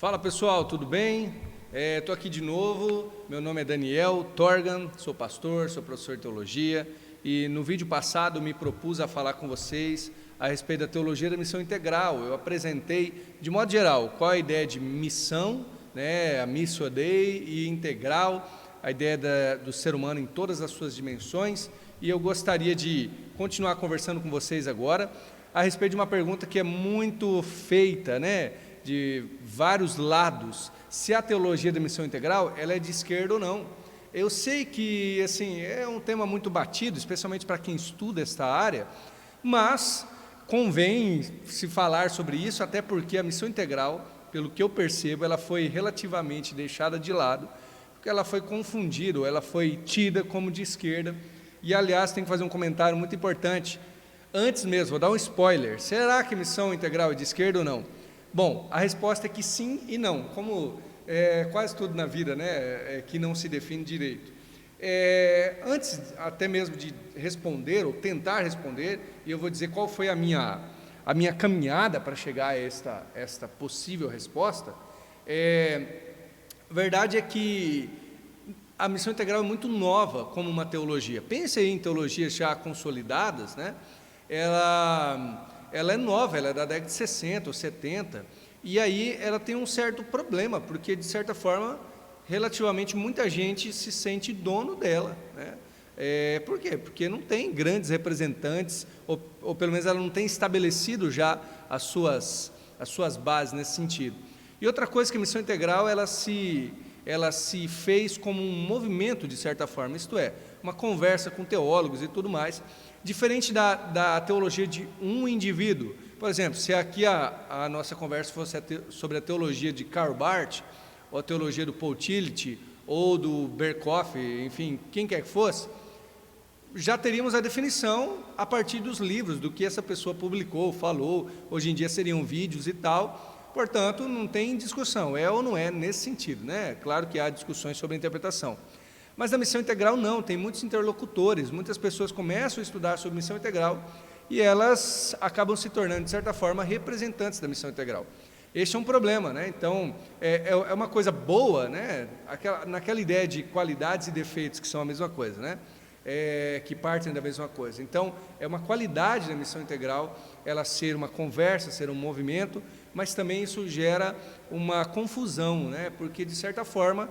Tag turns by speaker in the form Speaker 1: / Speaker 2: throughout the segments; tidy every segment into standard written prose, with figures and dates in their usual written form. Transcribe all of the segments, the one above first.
Speaker 1: Fala pessoal, tudo bem? Estou aqui de novo, meu nome é Daniel Torgan, sou pastor, sou professor de teologia e no vídeo passado me propus a falar com vocês a respeito da teologia da missão integral. Eu apresentei, de modo geral, qual é a ideia de missão, a Missio Dei, e integral, a ideia do ser humano em todas as suas dimensões, e eu gostaria de continuar conversando com vocês agora a respeito de uma pergunta que é muito feita, de vários lados, se a teologia da missão integral ela é de esquerda ou não. Eu sei que assim, é um tema muito batido, especialmente para quem estuda esta área, mas convém se falar sobre isso, até porque a missão integral, pelo que eu percebo, ela foi relativamente deixada de lado, porque ela foi confundida, ou ela foi tida como de esquerda. E aliás, tem que fazer um comentário muito importante, antes mesmo, vou dar um spoiler: será que a missão integral é de esquerda ou não? Bom, a resposta é que sim e não, como quase tudo na vida, que não se define direito. Antes até mesmo de responder, ou tentar responder, e eu vou dizer qual foi a minha caminhada para chegar a esta possível resposta. A verdade é que a missão integral é muito nova como uma teologia. Pense aí em teologias já consolidadas, Ela é nova, ela é da década de 60 ou 70, e aí ela tem um certo problema, porque de certa forma, relativamente muita gente se sente dono dela, por quê? Porque não tem grandes representantes, ou pelo menos ela não tem estabelecido já as suas bases nesse sentido. E outra coisa que a missão integral, ela se fez como um movimento de certa forma, isto é, uma conversa com teólogos e tudo mais, diferente da teologia de um indivíduo. Por exemplo, se aqui a nossa conversa fosse sobre a teologia de Karl Barth, ou a teologia do Paul Tillich, ou do Berkhoff, enfim, quem quer que fosse, já teríamos a definição a partir dos livros, do que essa pessoa publicou, falou. Hoje em dia seriam vídeos e tal, portanto não tem discussão, é ou não é nesse sentido, Claro que há discussões sobre a interpretação. Mas na missão integral não, tem muitos interlocutores, muitas pessoas começam a estudar sobre missão integral e elas acabam se tornando, de certa forma, representantes da missão integral. Este é um problema, Então, é uma coisa boa, naquela ideia de qualidades e defeitos que são a mesma coisa, que partem da mesma coisa. Então, é uma qualidade da missão integral ela ser uma conversa, ser um movimento, mas também isso gera uma confusão, porque de certa forma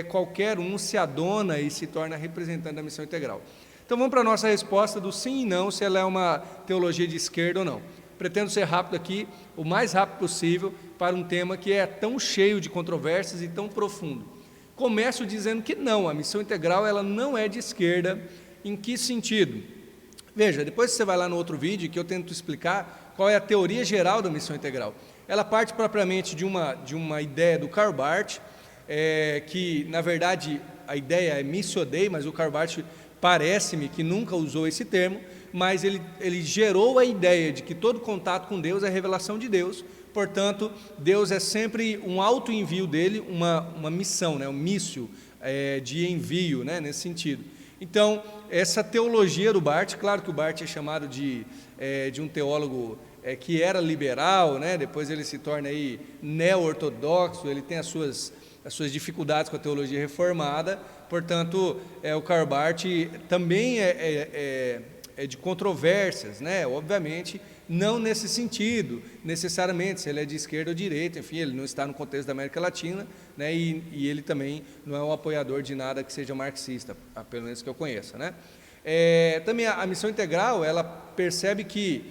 Speaker 1: qualquer um se adona e se torna representante da missão integral. Então vamos para a nossa resposta do sim e não, se ela é uma teologia de esquerda ou não. Pretendo ser rápido aqui, o mais rápido possível, para um tema que é tão cheio de controvérsias e tão profundo. Começo dizendo que não, a missão integral ela não é de esquerda. Em que sentido? Veja, depois você vai lá no outro vídeo que eu tento explicar qual é a teoria geral da missão integral. Ela parte propriamente de uma ideia do Karl Barth, que na verdade a ideia é Missio Dei, mas o Karl Barth parece-me que nunca usou esse termo, mas ele gerou a ideia de que todo contato com Deus é revelação de Deus, portanto, Deus é sempre um autoenvio dele, uma missão, um mício de envio, nesse sentido. Então, essa teologia do Barth, claro que o Barth é chamado de um teólogo que era liberal, depois ele se torna aí neo-ortodoxo, ele tem as suas dificuldades com a teologia reformada, portanto, o Karl Barth também é de controvérsias, obviamente, não nesse sentido, necessariamente, se ele é de esquerda ou direita, enfim, ele não está no contexto da América Latina, e ele também não é um apoiador de nada que seja marxista, pelo menos que eu conheça, Também a missão integral, ela percebe que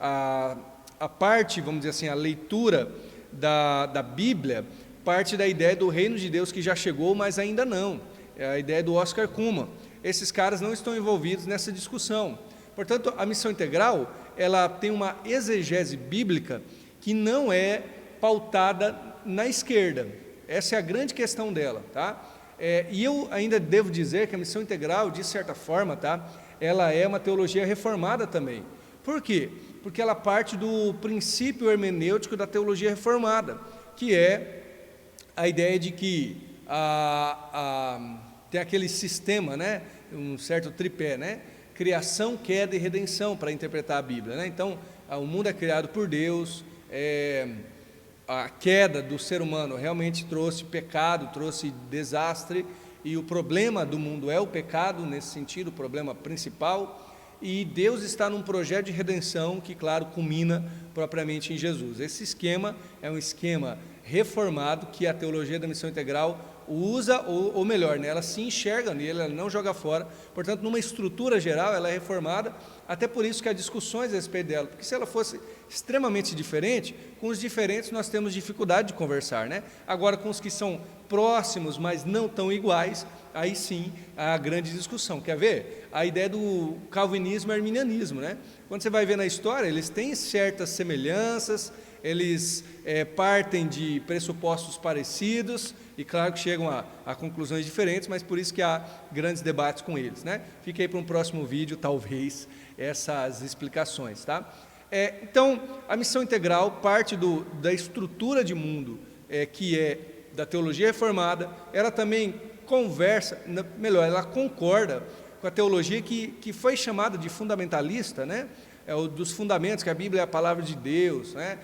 Speaker 1: a parte, vamos dizer assim, a leitura da Bíblia, parte da ideia do reino de Deus que já chegou, mas ainda não, é a ideia do Oscar Cullmann. Esses caras não estão envolvidos nessa discussão. Portanto, a missão integral, ela tem uma exegese bíblica que não é pautada na esquerda. Essa é a grande questão dela, e eu ainda devo dizer que a missão integral, de certa forma, ela é uma teologia reformada também. Por quê? Porque ela parte do princípio hermenêutico da teologia reformada, que é a ideia de que tem aquele sistema, um certo tripé, criação, queda e redenção, para interpretar a Bíblia. Então, o mundo é criado por Deus, a queda do ser humano realmente trouxe pecado, trouxe desastre, e o problema do mundo é o pecado, nesse sentido, o problema principal, e Deus está num projeto de redenção que, claro, culmina propriamente em Jesus. Esse esquema é um esquema reformado que a teologia da missão integral usa, ou melhor, né, ela se enxerga nele, ela não joga fora. Portanto, numa estrutura geral, ela é reformada, até por isso que há discussões a respeito dela, porque se ela fosse extremamente diferente, com os diferentes nós temos dificuldade de conversar, né? Agora, com os que são próximos, mas não tão iguais, aí sim há grande discussão. Quer ver? A ideia do calvinismo e arminianismo, né? Quando você vai ver na história, eles têm certas semelhanças, eles partem de pressupostos parecidos, e claro que chegam a conclusões diferentes, mas por isso que há grandes debates com eles, né? Fica aí para um próximo vídeo, talvez, essas explicações, tá? Então, a missão integral parte da estrutura de mundo, que é da teologia reformada. Ela também ela concorda com a teologia que foi chamada de fundamentalista, né? Dos fundamentos, que a Bíblia é a palavra de Deus, né?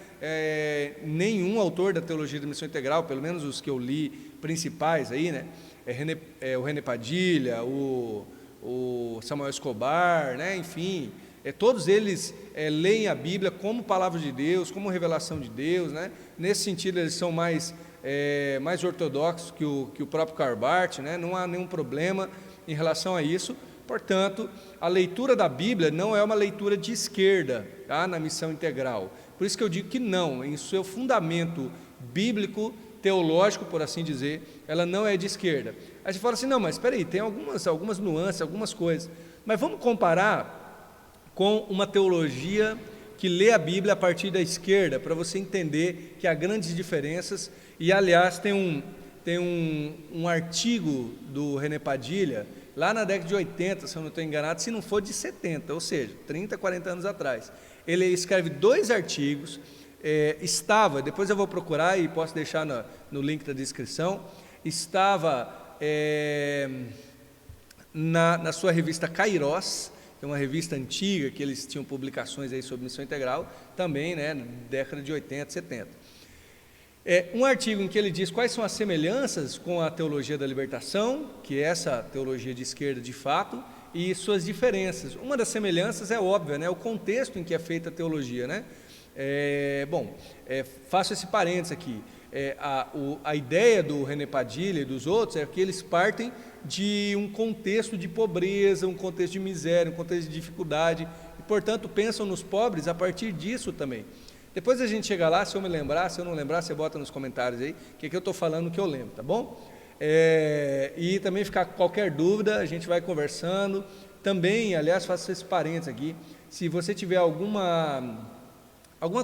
Speaker 1: Nenhum autor da teologia da missão integral, pelo menos os que eu li, principais aí, né? O René Padilha, o Samuel Escobar, né? Enfim, todos eles leem a Bíblia como palavra de Deus, como revelação de Deus, né? Nesse sentido, eles são mais ortodoxos que o próprio Karl Barth, né? Não há nenhum problema em relação a isso. Portanto, a leitura da Bíblia não é uma leitura de esquerda, tá? Na missão integral. Por isso que eu digo que não, em seu fundamento bíblico, teológico, por assim dizer, ela não é de esquerda. Aí você fala assim, não, mas espera aí, tem algumas nuances, algumas coisas. Mas vamos comparar com uma teologia que lê a Bíblia a partir da esquerda, para você entender que há grandes diferenças. E, aliás, tem um artigo do René Padilha, lá na década de 80, se eu não estou enganado, se não for de 70, ou seja, 30, 40 anos atrás. Ele escreve 2 artigos, depois eu vou procurar e posso deixar no link da descrição, estava na sua revista Kairos, que é uma revista antiga, que eles tinham publicações aí sobre missão integral, também, né, na década de 80, 70. Um artigo em que ele diz quais são as semelhanças com a teologia da libertação, que é essa teologia de esquerda de fato, e suas diferenças. Uma das semelhanças é óbvia, né, o contexto em que é feita a teologia, né? Faço esse parênteses aqui. A ideia do René Padilha e dos outros é que eles partem de um contexto de pobreza, um contexto de miséria, um contexto de dificuldade, e, portanto, pensam nos pobres a partir disso também. Depois a gente chega lá, se eu me lembrar, se eu não lembrar, você bota nos comentários aí, o que eu estou falando que eu lembro, tá bom? E também ficar com qualquer dúvida, a gente vai conversando. Também, aliás, faço esse parênteses aqui, se você tiver alguma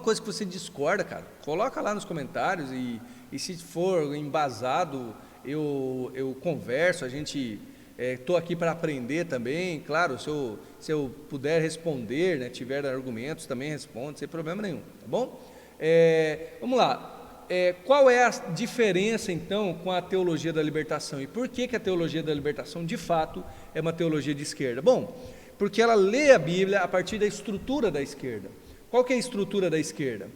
Speaker 1: coisa que você discorda, cara, coloca lá nos comentários e se for embasado, eu converso, a gente... Estou aqui para aprender também, claro, se eu puder responder, né, tiver argumentos, também respondo, sem problema nenhum, tá bom? Vamos lá, qual é a diferença então com a teologia da libertação e por que a teologia da libertação de fato é uma teologia de esquerda? Bom, porque ela lê a Bíblia a partir da estrutura da esquerda. Qual que é a estrutura da esquerda?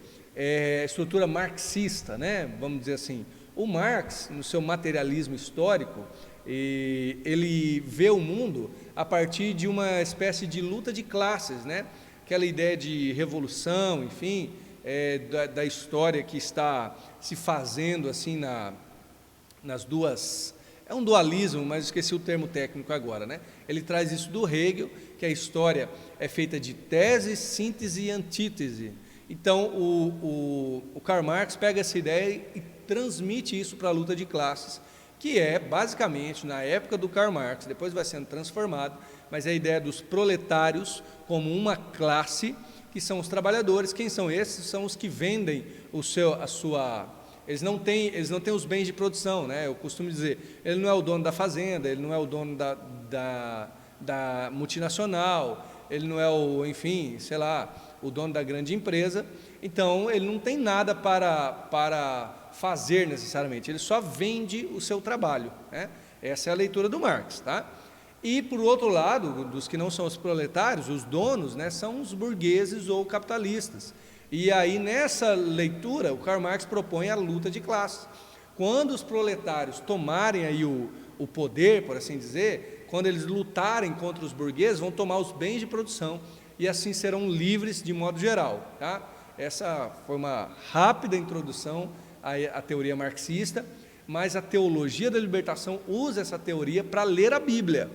Speaker 1: A estrutura marxista, né? Vamos dizer assim. O Marx, no seu materialismo histórico, ele vê o mundo a partir de uma espécie de luta de classes, né? Aquela ideia de revolução, enfim, da história que está se fazendo assim nas duas... É um dualismo, mas esqueci o termo técnico agora, né? Ele traz isso do Hegel, que a história é feita de tese, síntese e antítese. Então, o Karl Marx pega essa ideia e transmite isso para a luta de classes, que é, basicamente, na época do Karl Marx, depois vai sendo transformado, mas é a ideia dos proletários como uma classe, que são os trabalhadores. Quem são esses? São os que vendem eles não têm os bens de produção, né? Eu costumo dizer, ele não é o dono da fazenda, ele não é o dono da multinacional, ele não é o dono da grande empresa, então ele não tem nada para fazer necessariamente, ele só vende o seu trabalho, né? Essa é a leitura do Marx, tá? E, por outro lado, dos que não são os proletários, os donos, né, são os burgueses ou capitalistas. E aí, nessa leitura, o Karl Marx propõe a luta de classes. Quando os proletários tomarem aí o poder, por assim dizer, quando eles lutarem contra os burgueses, vão tomar os bens de produção e assim serão livres de modo geral. Tá? Essa foi uma rápida introdução à teoria marxista, mas a teologia da libertação usa essa teoria para ler a Bíblia.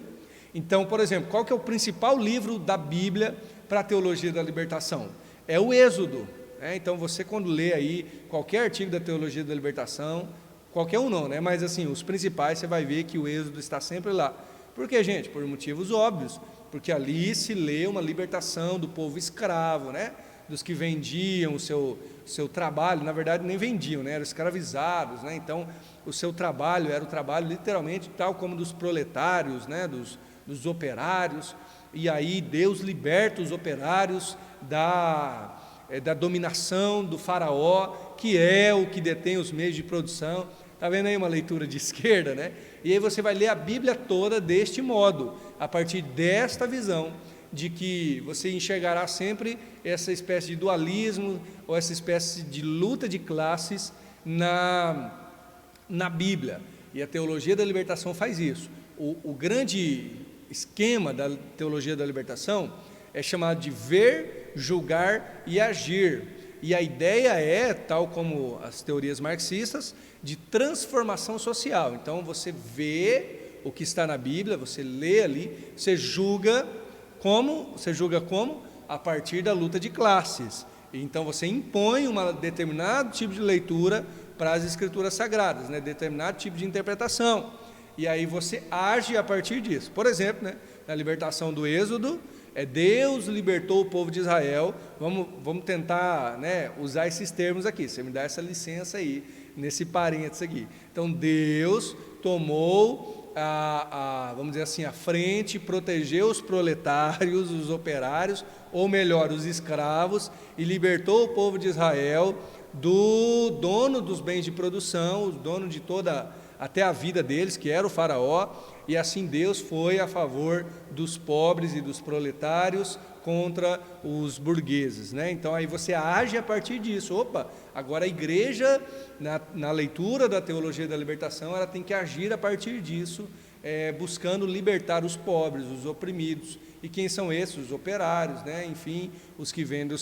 Speaker 1: Então, por exemplo, qual que é o principal livro da Bíblia para a teologia da libertação? É o Êxodo. Então, você quando lê aí qualquer artigo da teologia da libertação, qualquer um não, né? Mas assim, os principais, você vai ver que o Êxodo está sempre lá. Por quê, gente? Por motivos óbvios, porque ali se lê uma libertação do povo escravo, né? Dos que vendiam o seu trabalho, na verdade nem vendiam, né? Eram escravizados, né? Então, o seu trabalho era o trabalho literalmente tal como dos proletários, né? Dos operários, e aí Deus liberta os operários da dominação do faraó, que é o que detém os meios de produção. Está vendo aí uma leitura de esquerda, né? E aí você vai ler a Bíblia toda deste modo, a partir desta visão, de que você enxergará sempre essa espécie de dualismo, ou essa espécie de luta de classes na Bíblia. E a teologia da libertação faz isso. O grande esquema da teologia da libertação é chamado de ver, julgar e agir. E a ideia é, tal como as teorias marxistas, de transformação social. Então você vê o que está na Bíblia, você lê ali, você julga como? A partir da luta de classes. Então você impõe um determinado tipo de leitura para as escrituras sagradas, né? Determinado tipo de interpretação. E aí você age a partir disso. Por exemplo, né, na libertação do Êxodo, Deus libertou o povo de Israel. Vamos tentar, né, usar esses termos aqui. Você me dá essa licença aí, nesse parênteses aqui. Então Deus tomou vamos dizer assim, a frente, protegeu os proletários, os operários, ou melhor, os escravos, e libertou o povo de Israel do dono dos bens de produção, o dono de até a vida deles, que era o faraó, e assim Deus foi a favor dos pobres e dos proletários contra os burgueses, né? Então aí você age a partir disso. Agora a igreja, na leitura da teologia da libertação, ela tem que agir a partir disso, buscando libertar os pobres, os oprimidos. E quem são esses? Os operários, né? Enfim, os que vendem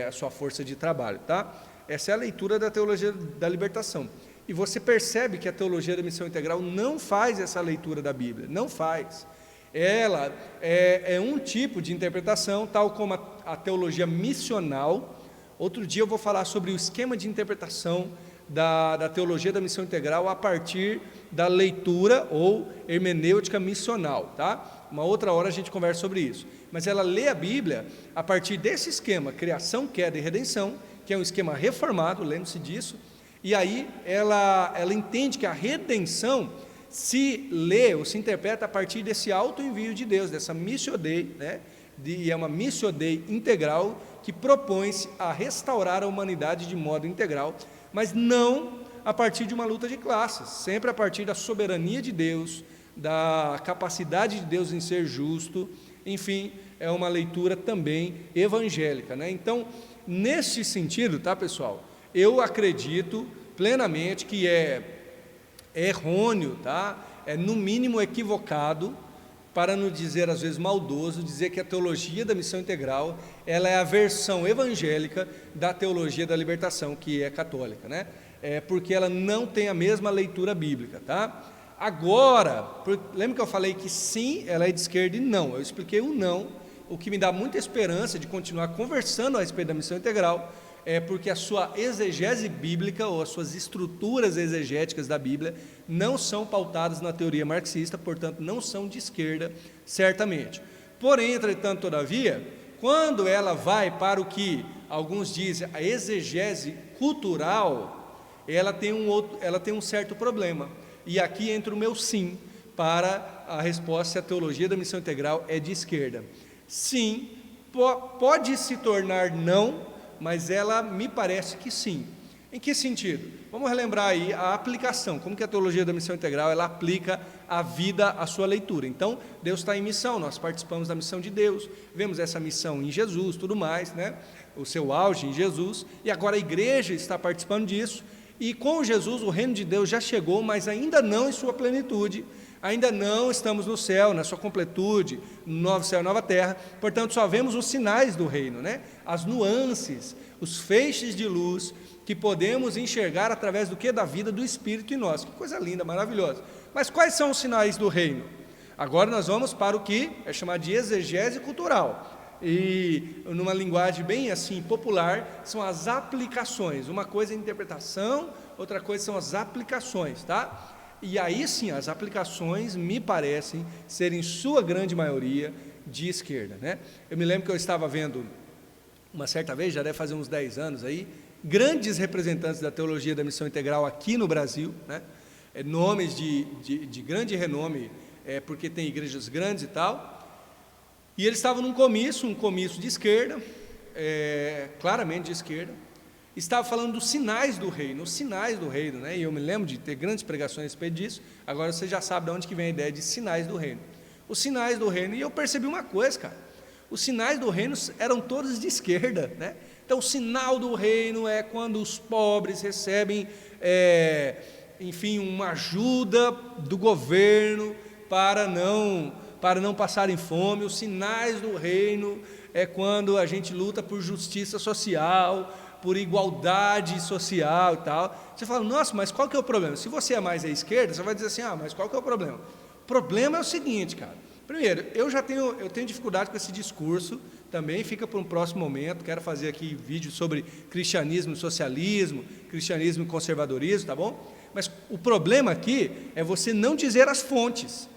Speaker 1: a sua força de trabalho, tá? Essa é a leitura da teologia da libertação. E você percebe que a teologia da missão integral não faz essa leitura da Bíblia, não faz. Ela é um tipo de interpretação, tal como a teologia missional. Outro dia eu vou falar sobre o esquema de interpretação da teologia da missão integral a partir da leitura ou hermenêutica missional, tá? Uma outra hora a gente conversa sobre isso. Mas ela lê a Bíblia a partir desse esquema, criação, queda e redenção, que é um esquema reformado, lembre-se disso. E aí ela entende que a redenção se lê ou se interpreta a partir desse auto-envio de Deus, dessa missio Dei, né? E é uma missio Dei integral que propõe-se a restaurar a humanidade de modo integral, mas não a partir de uma luta de classes, sempre a partir da soberania de Deus, da capacidade de Deus em ser justo. Enfim, é uma leitura também evangélica, né? Então, nesse sentido, tá, pessoal, eu acredito plenamente que é errôneo, tá? É no mínimo equivocado, para não dizer às vezes maldoso, dizer que a teologia da missão integral ela é a versão evangélica da teologia da libertação, que é católica, né? Porque ela não tem a mesma leitura bíblica, tá? Agora, lembra que eu falei que sim, ela é de esquerda e não? Eu expliquei o não, o que me dá muita esperança de continuar conversando a respeito da missão integral, porque a sua exegese bíblica ou as suas estruturas exegéticas da Bíblia não são pautadas na teoria marxista, portanto não são de esquerda, certamente. Porém, entretanto, todavia, quando ela vai para o que alguns dizem a exegese cultural, ela tem um certo problema. E aqui entra o meu sim para a resposta se a teologia da missão integral é de esquerda. Sim, pode se tornar não, mas ela me parece que sim. Em que sentido? Vamos relembrar aí a aplicação, como que a teologia da missão integral, ela aplica a vida à sua leitura. Então, Deus está em missão, nós participamos da missão de Deus, vemos essa missão em Jesus, tudo mais, né? O seu auge em Jesus, e agora a igreja está participando disso, e com Jesus o reino de Deus já chegou, mas ainda não em sua plenitude, ainda não estamos no céu, na sua completude, no novo céu e nova terra, portanto só vemos os sinais do reino, né? As nuances, os feixes de luz, que podemos enxergar através do que? Da vida do Espírito em nós. Que coisa linda, maravilhosa. Mas quais são os sinais do reino? Agora nós vamos para o que é chamado de exegese cultural. E numa linguagem bem assim popular, são as aplicações. Uma coisa é a interpretação, outra coisa são as aplicações, tá? E aí sim, as aplicações me parecem ser em sua grande maioria de esquerda, né? Eu me lembro que eu estava vendo uma certa vez, já deve fazer uns 10 anos aí, grandes representantes da teologia da missão integral aqui no Brasil, né? Nomes de grande renome, porque tem igrejas grandes e tal, e eles estavam num comício, um comício de esquerda, claramente de esquerda, estava falando dos sinais do reino, os sinais do reino, né? E eu me lembro de ter grandes pregações a respeito disso. Agora você já sabe de onde que vem a ideia de sinais do reino. Os sinais do reino, e eu percebi uma coisa, cara, os sinais do reino eram todos de esquerda, né? Então, o sinal do reino é quando os pobres recebem, enfim, uma ajuda do governo para não passarem fome. Os sinais do reino é quando a gente luta por justiça social, por igualdade social e tal. Você fala, nossa, mas qual que é o problema? Se você é mais à esquerda, você vai dizer assim, mas qual que é o problema? O problema é o seguinte, cara. Primeiro, eu tenho dificuldade com esse discurso, também fica para um próximo momento, quero fazer aqui vídeo sobre cristianismo e socialismo, cristianismo e conservadorismo, tá bom? Mas o problema aqui é você não dizer as fontes.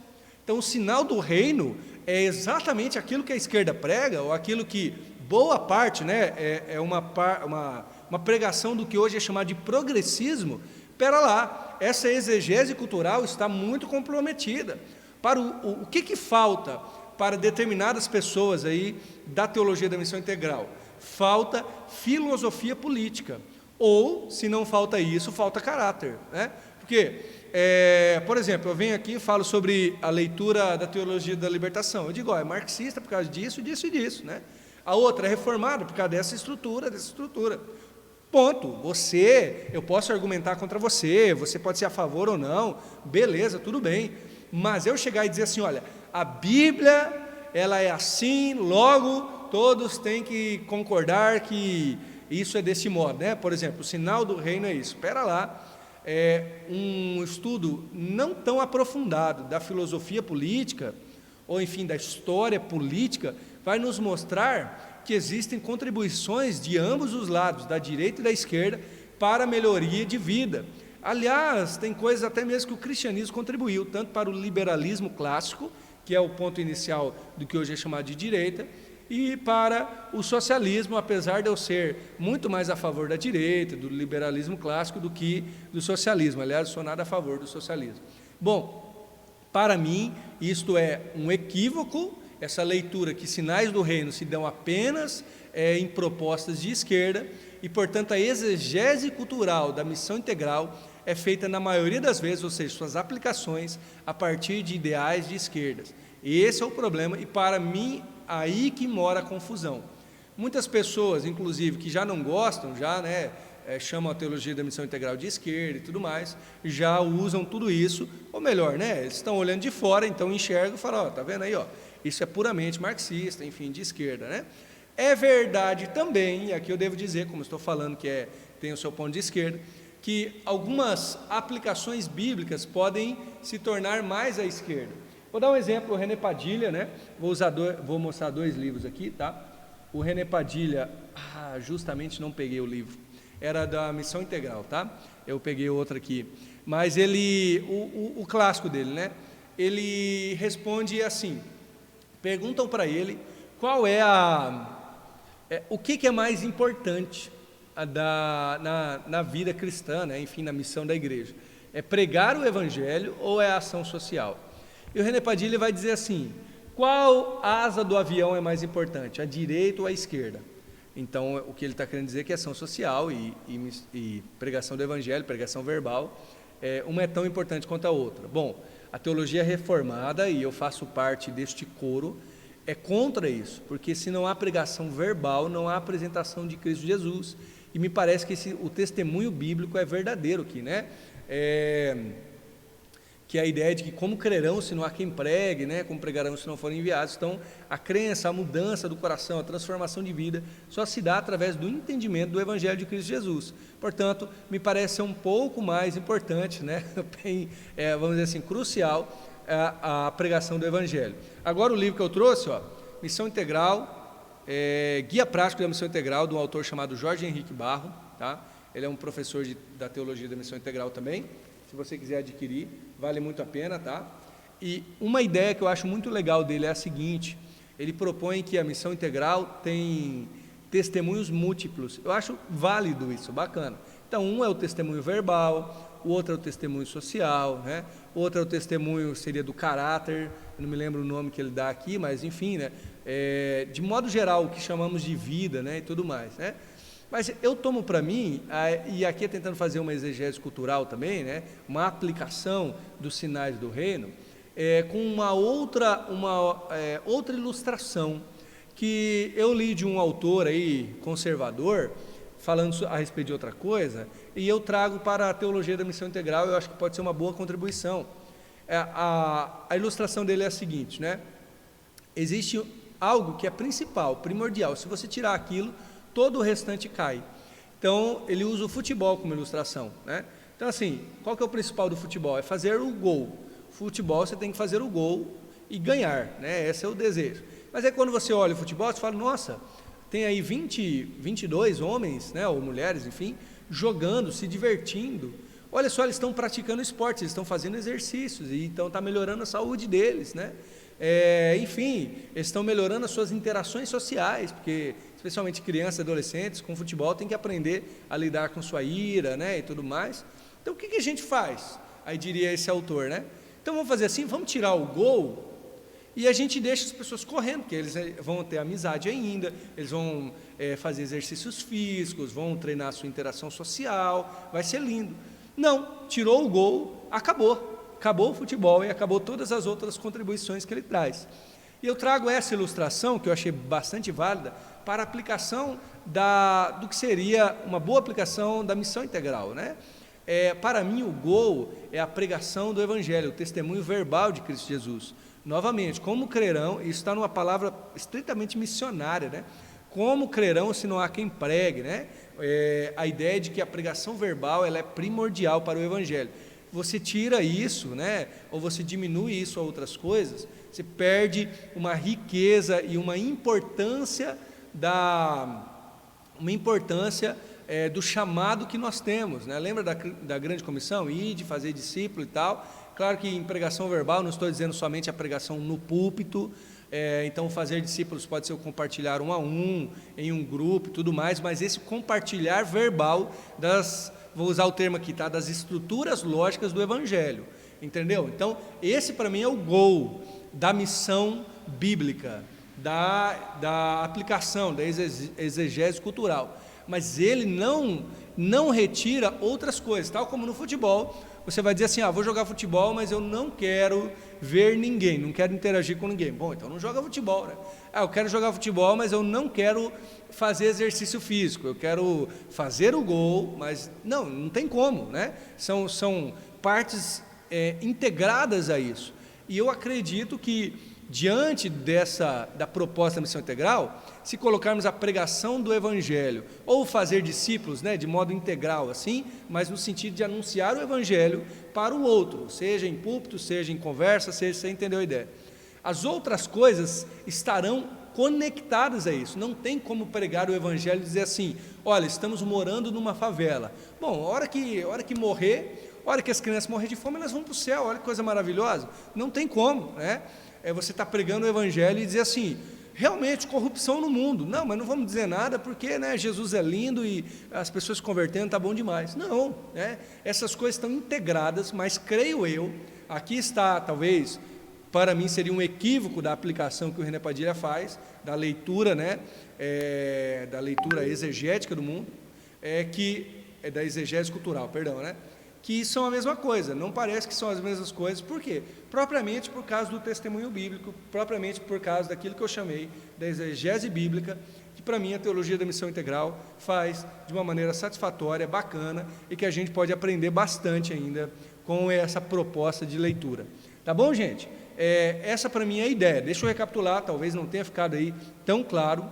Speaker 1: Então, o sinal do reino é exatamente aquilo que a esquerda prega, ou aquilo que boa parte, né, é uma pregação do que hoje é chamado de progressismo. Pera lá, essa exegese cultural está muito comprometida. Para o que falta para determinadas pessoas aí da teologia da missão integral? Falta filosofia política, ou, se não falta isso, falta caráter, né? Porque, por exemplo, eu venho aqui e falo sobre a leitura da teologia da libertação, eu digo, é marxista por causa disso, disso e disso, né? A outra é reformada por causa dessa estrutura, ponto. Eu posso argumentar contra você pode ser a favor ou não, beleza, tudo bem, mas eu chegar e dizer assim, olha, a Bíblia, ela é assim, logo todos têm que concordar que isso é desse modo, né? Por exemplo, o sinal do reino é isso. Espera lá, um estudo não tão aprofundado da filosofia política, ou enfim, da história política, vai nos mostrar que existem contribuições de ambos os lados, da direita e da esquerda, para a melhoria de vida. Aliás, tem coisas até mesmo que o cristianismo contribuiu, tanto para o liberalismo clássico, que é o ponto inicial do que hoje é chamado de direita, e para o socialismo, apesar de eu ser muito mais a favor da direita, do liberalismo clássico, do que do socialismo. Aliás, eu sou nada a favor do socialismo. Bom, para mim, isto é um equívoco, essa leitura que sinais do reino se dão apenas em propostas de esquerda, e, portanto, a exegese cultural da missão integral é feita na maioria das vezes, ou seja, suas aplicações a partir de ideais de esquerdas. Esse é o problema, e para mim, aí que mora a confusão. Muitas pessoas, inclusive, que já não gostam, chamam a teologia da missão integral de esquerda e tudo mais, já usam tudo isso, ou melhor, eles estão olhando de fora, então enxergam e falam, tá vendo aí, isso é puramente marxista, enfim, de esquerda, né? É verdade também, e aqui eu devo dizer, como estou falando que tem o seu ponto de esquerda, que algumas aplicações bíblicas podem se tornar mais à esquerda. Vou dar um exemplo, o René Padilha, né? Vou mostrar 2 livros aqui, tá? O René Padilha, justamente não peguei o livro, era da Missão Integral, tá? Eu peguei outro aqui, mas o clássico dele, né? Ele responde assim, perguntam para ele qual é o que é mais importante na vida cristã, né? Enfim, na missão da igreja, é pregar o evangelho ou é a ação social? E o René Padilha vai dizer assim, qual asa do avião é mais importante, a direita ou a esquerda? Então, o que ele está querendo dizer é que ação social e pregação do evangelho, pregação verbal, uma é tão importante quanto a outra. Bom, a teologia reformada, e eu faço parte deste coro, é contra isso, porque se não há pregação verbal, não há apresentação de Cristo Jesus, e me parece que o testemunho bíblico é verdadeiro aqui, né? Que é a ideia de que como crerão se não há quem pregue, né? Como pregarão se não forem enviados. Então, a crença, a mudança do coração, a transformação de vida, só se dá através do entendimento do Evangelho de Cristo Jesus. Portanto, me parece ser um pouco mais importante, né? Bem, vamos dizer assim, crucial a pregação do Evangelho. Agora, o livro que eu trouxe, Missão Integral, Guia Prático da Missão Integral, de um autor chamado Jorge Henrique Barro, tá? Ele é um professor da teologia da Missão Integral também. Se você quiser adquirir, vale muito a pena, tá? E uma ideia que eu acho muito legal dele é a seguinte: ele propõe que a missão integral tem testemunhos múltiplos. Eu acho válido isso, bacana. Então, um é o testemunho verbal, o outro é o testemunho social, né? O outro é o testemunho, seria do caráter, eu não me lembro o nome que ele dá aqui, mas enfim, né? De modo geral, o que chamamos de vida, né? E tudo mais, né? Mas eu tomo para mim, e aqui é tentando fazer uma exegese cultural também, né, uma aplicação dos sinais do reino, com uma outra ilustração, que eu li de um autor aí, conservador, falando a respeito de outra coisa, e eu trago para a teologia da missão integral, eu acho que pode ser uma boa contribuição. A ilustração dele é a seguinte, né? Existe algo que é principal, primordial, se você tirar aquilo, todo o restante cai. Então, ele usa o futebol como ilustração, né? Então, assim, qual que é o principal do futebol? É fazer o gol. Futebol, você tem que fazer o gol e ganhar, né? Esse é o desejo. Mas aí, quando você olha o futebol, você fala, nossa, tem aí 22 homens, né, ou mulheres, enfim, jogando, se divertindo. Olha só, eles estão praticando esportes, eles estão fazendo exercícios, e então está melhorando a saúde deles, né? Enfim, eles estão melhorando as suas interações sociais, porque especialmente crianças e adolescentes com futebol tem que aprender a lidar com sua ira, né, e tudo mais. Então, o que a gente faz? Aí diria esse autor, né? Então, vamos fazer assim, vamos tirar o gol e a gente deixa as pessoas correndo, porque eles vão ter amizade ainda, eles vão fazer exercícios físicos, vão treinar a sua interação social, vai ser lindo. Não, tirou o gol, acabou o futebol e acabou todas as outras contribuições que ele traz. E eu trago essa ilustração, que eu achei bastante válida, para a aplicação do que seria uma boa aplicação da missão integral, né? Para mim, o gol é a pregação do Evangelho, o testemunho verbal de Cristo Jesus. Novamente, como crerão, isso está numa palavra estritamente missionária, né? Como crerão se não há quem pregue, né? A ideia de que a pregação verbal ela é primordial para o Evangelho. Você tira isso, né? Ou você diminui isso a outras coisas, você perde uma riqueza e uma importância do chamado que nós temos, né? Lembra da grande comissão? Ir de fazer discípulo e tal. Claro que em pregação verbal, não estou dizendo somente a pregação no púlpito, então fazer discípulos pode ser o compartilhar um a um, em um grupo e tudo mais, mas esse compartilhar verbal vou usar o termo aqui, tá? Das estruturas lógicas do Evangelho, entendeu? Então, esse para mim é o gol da missão bíblica, da aplicação, da exegese cultural, mas ele não retira outras coisas, tal como no futebol. Você vai dizer assim, vou jogar futebol, mas eu não quero ver ninguém, não quero interagir com ninguém. Bom, então não joga futebol, né? Eu quero jogar futebol, mas eu não quero fazer exercício físico, eu quero fazer o gol, mas não tem como, né? São partes integradas a isso. E eu acredito que, diante da proposta da missão integral, se colocarmos a pregação do Evangelho, ou fazer discípulos, né, de modo integral, assim, mas no sentido de anunciar o Evangelho para o outro, seja em púlpito, seja em conversa, seja, você entendeu a ideia. As outras coisas estarão conectadas a isso. Não tem como pregar o Evangelho e dizer assim, olha, estamos morando numa favela. Bom, a hora que morrer, a hora que as crianças morrerem de fome, elas vão para o céu, olha que coisa maravilhosa. Não tem como, né? Você está pregando o Evangelho e dizer assim, realmente corrupção no mundo. Não, mas não vamos dizer nada porque, né, Jesus é lindo e as pessoas se convertendo está bom demais. Não, né? Essas coisas estão integradas, mas creio eu, aqui está talvez para mim seria um equívoco da aplicação que o René Padilha faz, da leitura, né, da leitura exegética do mundo, da exegese cultural, perdão, né, que são a mesma coisa, não parece que são as mesmas coisas, por quê? Propriamente por causa do testemunho bíblico, propriamente por causa daquilo que eu chamei da exegese bíblica, que para mim a teologia da missão integral faz de uma maneira satisfatória, bacana, e que a gente pode aprender bastante ainda com essa proposta de leitura. Tá bom, gente? Essa para mim é a ideia. Deixa eu recapitular, talvez não tenha ficado aí tão claro,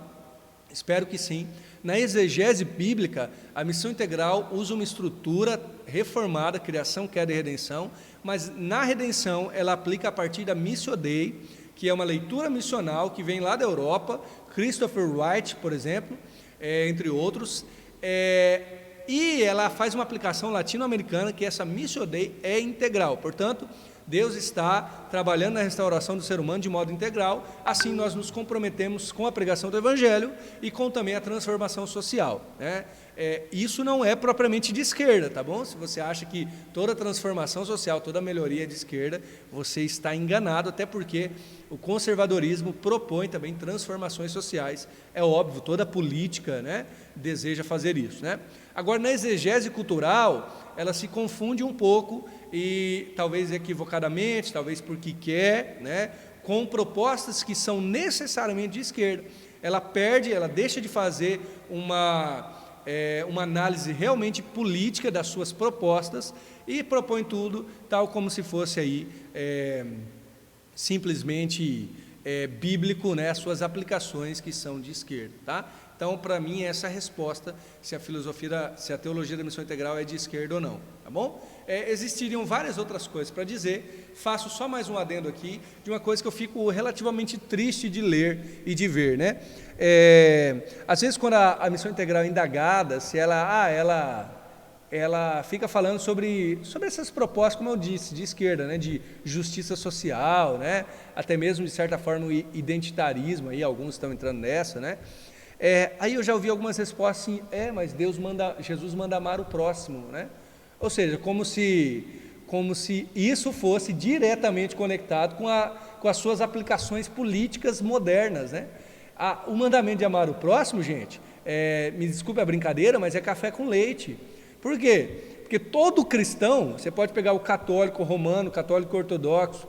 Speaker 1: espero que sim. Na exegese bíblica, a missão integral usa uma estrutura reformada, criação, queda e redenção, mas na redenção ela aplica a partir da Missio Dei, que é uma leitura missional que vem lá da Europa, Christopher Wright, por exemplo, entre outros, e ela faz uma aplicação latino-americana, que essa Missio Dei é integral, portanto, Deus está trabalhando na restauração do ser humano de modo integral, assim nós nos comprometemos com a pregação do Evangelho e com também a transformação social, né? Isso não é propriamente de esquerda, tá bom? Se você acha que toda transformação social, toda melhoria é de esquerda, você está enganado, até porque o conservadorismo propõe também transformações sociais, é óbvio, toda política, né, deseja fazer isso, né? Agora, na exegese cultural, ela se confunde um pouco e talvez equivocadamente, talvez porque quer, né, com propostas que são necessariamente de esquerda. Ela deixa de fazer uma análise realmente política das suas propostas e propõe tudo tal como se fosse aí simplesmente bíblico, né, as suas aplicações que são de esquerda, tá? Então, para mim, essa é a resposta se a teologia da missão integral é de esquerda ou não, tá bom? Existiriam várias outras coisas para dizer, faço só mais um adendo aqui, de uma coisa que eu fico relativamente triste de ler e de ver, né? Às vezes, quando a missão integral é indagada, se ela fica falando sobre essas propostas, como eu disse, de esquerda, né, de justiça social, né, até mesmo, de certa forma, o identitarismo, aí alguns estão entrando nessa, né? Aí eu já ouvi algumas respostas assim, mas Jesus manda amar o próximo, né? Ou seja, como se isso fosse diretamente conectado com as suas aplicações políticas modernas, né? O mandamento de amar o próximo, gente, me desculpe a brincadeira, mas é café com leite. Por quê? Porque todo cristão, você pode pegar o católico romano, católico ortodoxo,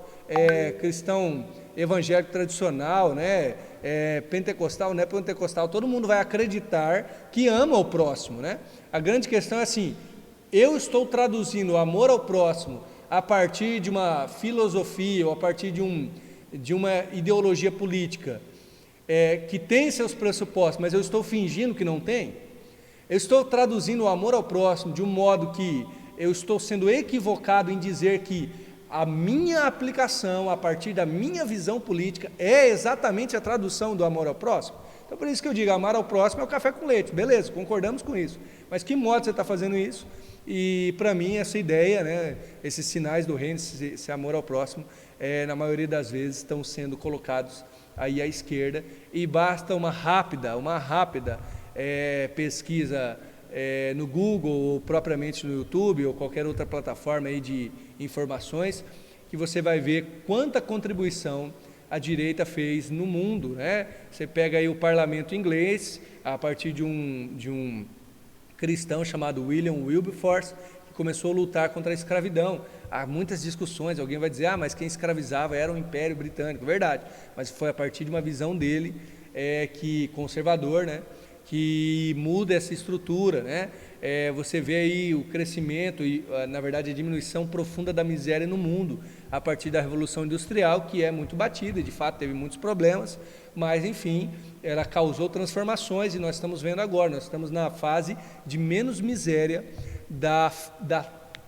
Speaker 1: cristão evangélico tradicional, né, pentecostal, não é pentecostal, todo mundo vai acreditar que ama o próximo, né? A grande questão é assim, eu estou traduzindo o amor ao próximo a partir de uma filosofia ou a partir de uma ideologia política que tem seus pressupostos, mas eu estou fingindo que não tem? Eu estou traduzindo o amor ao próximo de um modo que eu estou sendo equivocado em dizer que a minha aplicação, a partir da minha visão política, é exatamente a tradução do amor ao próximo? Então, por isso que eu digo, amar ao próximo é o café com leite, beleza, concordamos com isso, mas que modo você está fazendo isso? E, para mim, essa ideia, né, esses sinais do reino, esse amor ao próximo, na maioria das vezes, estão sendo colocados aí à esquerda, e basta uma rápida pesquisa no Google, ou propriamente no YouTube, ou qualquer outra plataforma aí de informações, que você vai ver quanta contribuição a direita fez no mundo, né? Você pega aí o parlamento inglês, a partir de um cristão chamado William Wilberforce, que começou a lutar contra a escravidão. Há muitas discussões, alguém vai dizer, mas quem escravizava era o Império Britânico, verdade, mas foi a partir de uma visão dele, conservador, né, que muda essa estrutura, né? Você vê aí o crescimento e, na verdade, a diminuição profunda da miséria no mundo, a partir da Revolução Industrial, que é muito batida, de fato teve muitos problemas, mas, enfim, ela causou transformações, e nós estamos vendo agora, nós estamos na fase de menos miséria da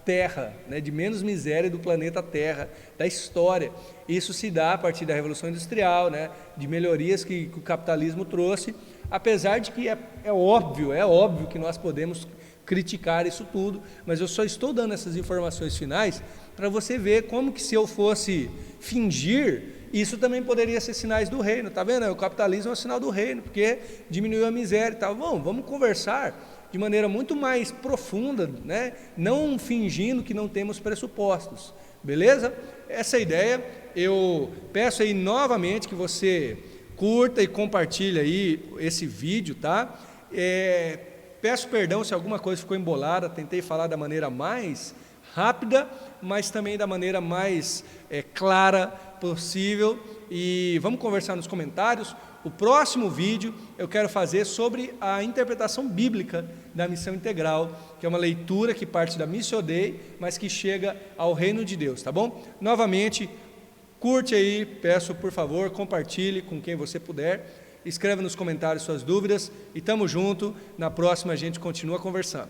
Speaker 1: Terra, né, de menos miséria do planeta Terra, da história. Isso se dá a partir da Revolução Industrial, né, de melhorias que o capitalismo trouxe, apesar de que é óbvio que nós podemos criticar isso tudo, mas eu só estou dando essas informações finais para você ver como que, se eu fosse fingir, isso também poderia ser sinais do reino, tá vendo? O capitalismo é um sinal do reino, porque diminuiu a miséria e tal. Bom, vamos conversar de maneira muito mais profunda, né? Não fingindo que não temos pressupostos, Beleza? Essa é a ideia. Eu peço aí novamente que você curta e compartilhe aí esse vídeo, tá? Peço perdão se alguma coisa ficou embolada, tentei falar da maneira mais rápida, mas também da maneira mais clara possível. E vamos conversar nos comentários. O próximo vídeo eu quero fazer sobre a interpretação bíblica da missão integral, que é uma leitura que parte da Missio Dei, mas que chega ao reino de Deus, tá bom? Novamente, curte aí, peço por favor, compartilhe com quem você puder, escreva nos comentários suas dúvidas e tamo junto, na próxima a gente continua conversando.